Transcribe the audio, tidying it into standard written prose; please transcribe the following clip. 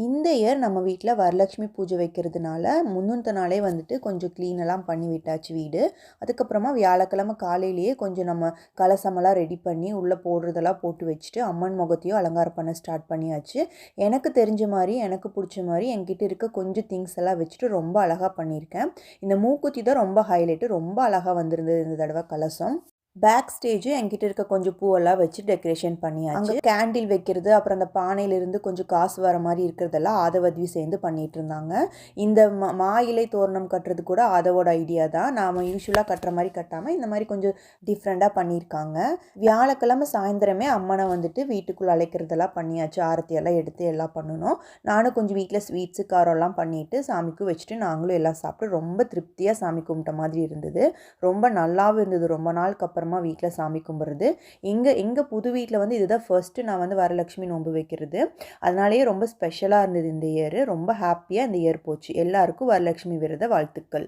இந்த இயர் நம்ம வீட்ல வரலட்சுமி பூஜை வைக்கிறதுனால, முன்னத்த நாளே வந்துட்டு கொஞ்சம் க்ளீனெல்லாம் பண்ணி விட்டாச்சு வீடு. அதுக்கப்புறமா வியாழக்கிழமை காலையிலேயே கொஞ்சம் நம்ம கலசமெல்லாம் ரெடி பண்ணி, உள்ளே போடுறதெல்லாம் போட்டு வச்சுட்டு, அம்மன் முகத்தையும் அலங்காரம் பண்ண ஸ்டார்ட் பண்ணியாச்சு. எனக்கு தெரிஞ்ச மாரி, எனக்கு புடிச்ச மாரி என்கிட்ட இருக்க கொஞ்சம் திங்ஸ் எல்லாம் வச்சுட்டு ரொம்ப அழகா பண்ணியிருக்கேன். இந்த மூக்குத்தி தான் ரொம்ப ஹைலைட்டு. ரொம்ப அழகா வந்திருந்தது இந்த தடவ கலசம். பேக் ஸ்டேஜ் என்கிட்ட இருக்க கொஞ்சம் பூவெல்லாம் வச்சு டெக்கரேஷன் பண்ணியாச்சு. அங்கே கேண்டில் வைக்கிறது, அப்புறம் அந்த பானையிலிருந்து கொஞ்சம் காசு வர மாதிரி இருக்கிறதெல்லாம் ஆதவதியும் சேர்ந்து பண்ணிட்டு இருந்தாங்க. இந்த மா இலை தோரணம் கட்டுறது கூட ஆதவோட ஐடியா தான். நாம் யூஸ்வலாக கட்டுற மாதிரி கட்டாமல் இந்த மாதிரி கொஞ்சம் டிஃப்ரெண்ட்டாக பண்ணியிருக்காங்க. வியாழக்கிழமை சாயந்தரமே அம்மனை வந்துட்டு வீட்டுக்குள்ளே அழைக்கிறதெல்லாம் பண்ணியாச்சு. ஆரத்தியெல்லாம் எடுத்து எல்லாம் பண்ணணும். நானும் கொஞ்சம் வீட்டில் ஸ்வீட்ஸு காரம்லாம் பண்ணிவிட்டு சாமிக்கும் வச்சுட்டு நாங்களும் எல்லாம் சாப்பிட்டு ரொம்ப திருப்தியாக சாமி கும்பிட்ட மாதிரி இருந்தது. ரொம்ப நல்லாவும் இருந்தது. ரொம்ப நாளுக்கு அப்புறம் வீட்டில் சாமி கும்பிட்றது. எங்கள் புது வீட்டில் வந்து இதுதான் ஃபர்ஸ்ட்டு நான் வந்து வரலட்சுமி நோன்பு வைக்கிறது. அதனாலேயே ரொம்ப ஸ்பெஷலாக இருந்தது இந்த இயர். ரொம்ப ஹாப்பியாக இந்த இயர் போச்சு. எல்லாருக்கும் வரலட்சுமி விரத வாழ்த்துக்கள்.